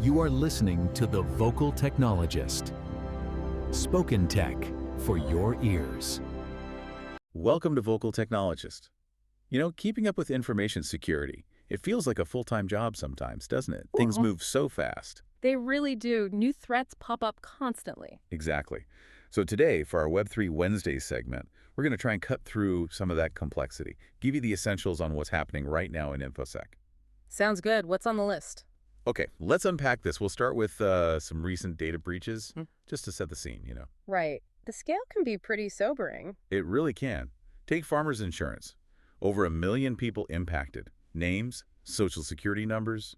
You are listening to The Vocal Technologist. Spoken tech for your ears. Welcome to Vocal Technologist. You know, keeping up with information security, it feels like a full-time job sometimes, doesn't it? Things move so fast. They really do. New threats pop up constantly. Exactly. So today, for our Web3 Wednesdays segment, we're going to try and cut through some of that complexity, give you the essentials on what's happening right now in InfoSec. Sounds good. What's on the list? Okay, let's unpack this. We'll start with some recent data breaches, just to set the scene, you know. Right. The scale can be pretty sobering. It really can. Take farmers insurance. Over 1 million people impacted. Names, social security numbers,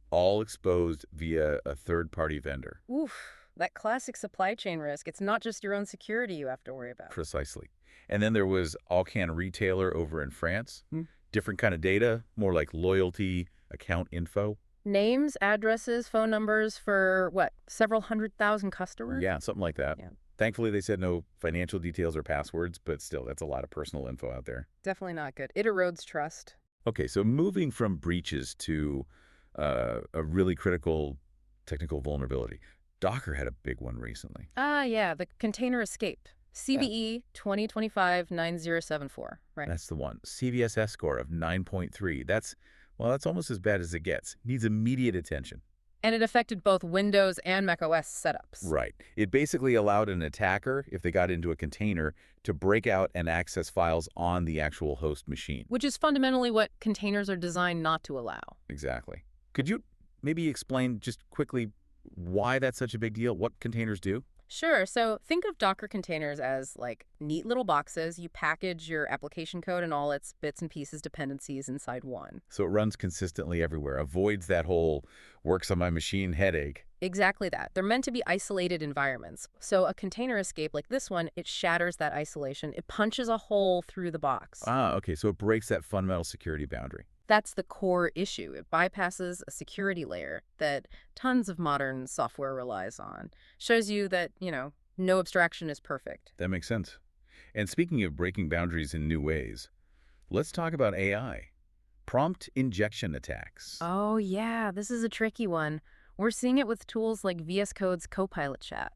all exposed via a third-party vendor. Oof, that classic supply chain risk. It's not just your own security you have to worry about. Precisely. And then there was Auchan Retailer over in France. Different kind of data, more like loyalty, account info. Names, addresses, phone numbers for, what, several 100,000 customers? Yeah, something like that. Yeah. Thankfully, they said no financial details or passwords, but still, that's a lot of personal info out there. Definitely not good. It erodes trust. Okay, so moving from breaches to a really critical technical vulnerability. Docker had a big one recently. Yeah, the container escape. CVE 2025-9074, right? That's the one. CVSS score of 9.3. That's almost as bad as it gets. Needs immediate attention. And it affected both Windows and macOS setups. Right. It basically allowed an attacker, if they got into a container, to break out and access files on the actual host machine. Which is fundamentally what containers are designed not to allow. Exactly. Could you maybe explain just quickly why that's such a big deal, what containers do? Sure. So think of Docker containers as like neat little boxes. You package your application code and all its bits and pieces, dependencies inside one. So it runs consistently everywhere, avoids that whole works on my machine headache. Exactly that. They're meant to be isolated environments. So a container escape like this one, it shatters that isolation. It punches a hole through the box. Okay. So it breaks that fundamental security boundary. That's the core issue. It bypasses a security layer that tons of modern software relies on. Shows you that, no abstraction is perfect. That makes sense. And speaking of breaking boundaries in new ways, let's talk about AI. Prompt injection attacks. Oh, yeah. This is a tricky one. We're seeing it with tools like VS Code's Copilot chat.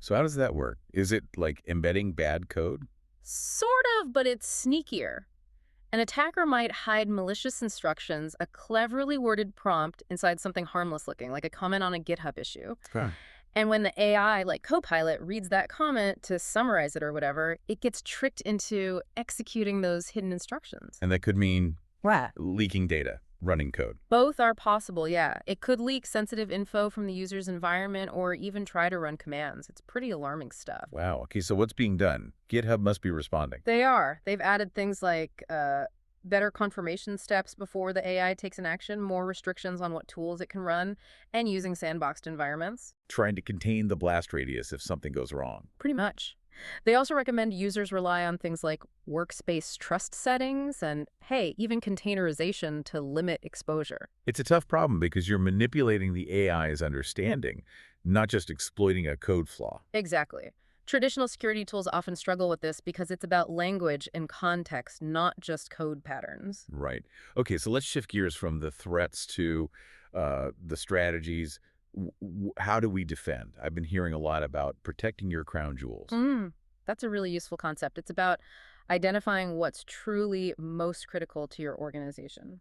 So how does that work? Is it like embedding bad code? Sort of, but it's sneakier. An attacker might hide malicious instructions, a cleverly worded prompt inside something harmless looking, like a comment on a GitHub issue. Huh. And when the AI, like Copilot, reads that comment to summarize it or whatever, it gets tricked into executing those hidden instructions. And that could mean What? leaking data, running code. Both are possible, yeah. It could leak sensitive info from the user's environment or even try to run commands. It's pretty alarming stuff. Wow. Okay, so what's being done? GitHub must be responding. They are. They've added things like better confirmation steps before the AI takes an action, more restrictions on what tools it can run, and using sandboxed environments. Trying to contain the blast radius if something goes wrong. Pretty much. They also recommend users rely on things like workspace trust settings and, hey, even containerization to limit exposure. It's a tough problem because you're manipulating the AI's understanding, not just exploiting a code flaw. Exactly. Traditional security tools often struggle with this because it's about language and context, not just code patterns. Right. Okay, so let's shift gears from the threats to the strategies. How do we defend? I've been hearing a lot about protecting your crown jewels. That's a really useful concept. It's about identifying what's truly most critical to your organization.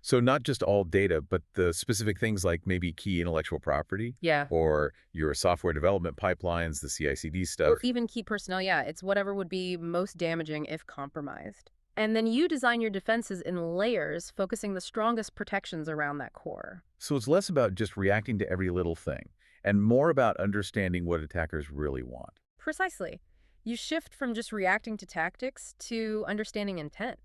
So not just all data, but the specific things like maybe key intellectual property. Yeah. Or your software development pipelines, the CI/CD stuff. Or even key personnel, yeah. It's whatever would be most damaging if compromised. And then you design your defenses in layers, focusing the strongest protections around that core. So it's less about just reacting to every little thing and more about understanding what attackers really want. Precisely. You shift from just reacting to tactics to understanding intent.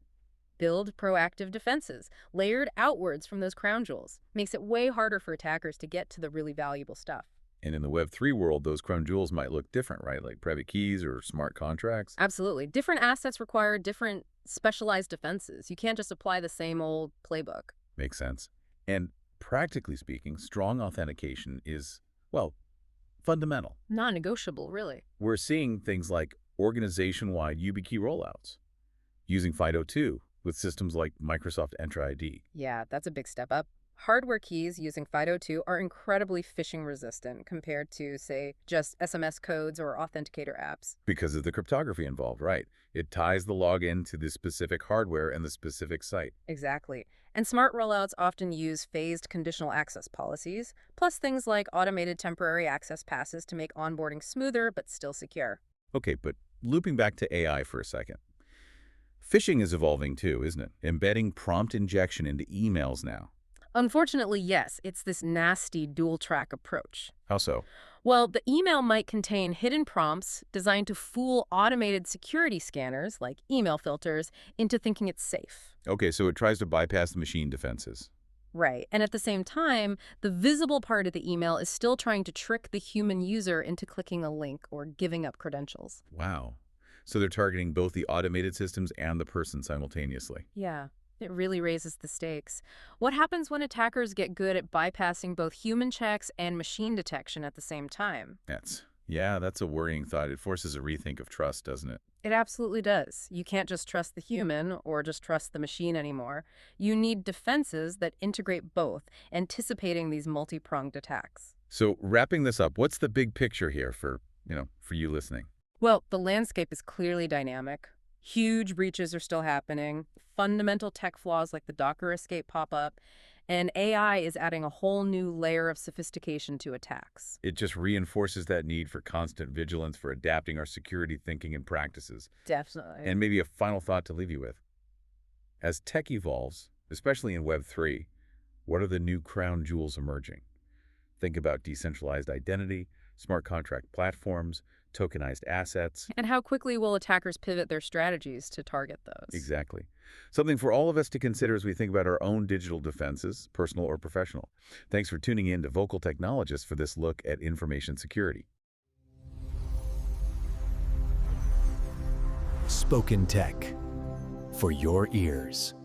Build proactive defenses, layered outwards from those crown jewels. Makes it way harder for attackers to get to the really valuable stuff. And in the Web3 world, those crown jewels might look different, right? Like private keys or smart contracts. Absolutely. Different assets require different specialized defenses. You can't just apply the same old playbook. Makes sense. And practically speaking, strong authentication is, well, fundamental. Non-negotiable, really. We're seeing things like organization-wide YubiKey rollouts, using FIDO2 with systems like Microsoft Entra ID. Yeah, that's a big step up. Hardware keys using FIDO2 are incredibly phishing resistant compared to, say, just SMS codes or authenticator apps. Because of the cryptography involved, right? It ties the login to the specific hardware and the specific site. Exactly. And smart rollouts often use phased conditional access policies, plus things like automated temporary access passes to make onboarding smoother but still secure. Okay, but looping back to AI for a second. Phishing is evolving too, isn't it? Embedding prompt injection into emails now. Unfortunately, yes, it's this nasty dual-track approach. How so? Well, the email might contain hidden prompts designed to fool automated security scanners, like email filters, into thinking it's safe. Okay, so it tries to bypass the machine defenses. Right. And at the same time, the visible part of the email is still trying to trick the human user into clicking a link or giving up credentials. Wow. So they're targeting both the automated systems and the person simultaneously. Yeah, it really raises the stakes. What happens when attackers get good at bypassing both human checks and machine detection at the same time? That's a worrying thought. It forces a rethink of trust, doesn't it? It absolutely does. You can't just trust the human or just trust the machine anymore. You need defenses that integrate both, anticipating these multi-pronged attacks. So wrapping this up, what's the big picture here for you listening? Well, the landscape is clearly dynamic. Huge breaches are still happening. Fundamental tech flaws like the Docker escape pop up. And AI is adding a whole new layer of sophistication to attacks. It just reinforces that need for constant vigilance, for adapting our security thinking and practices. Definitely. And maybe a final thought to leave you with. As tech evolves, especially in Web3, what are the new crown jewels emerging? Think about decentralized identity, smart contract platforms, tokenized assets. And how quickly will attackers pivot their strategies to target those? Exactly. Something for all of us to consider as we think about our own digital defenses, personal or professional. Thanks for tuning in to Vocal Technologists for this look at information security. Spoken Tech for your ears.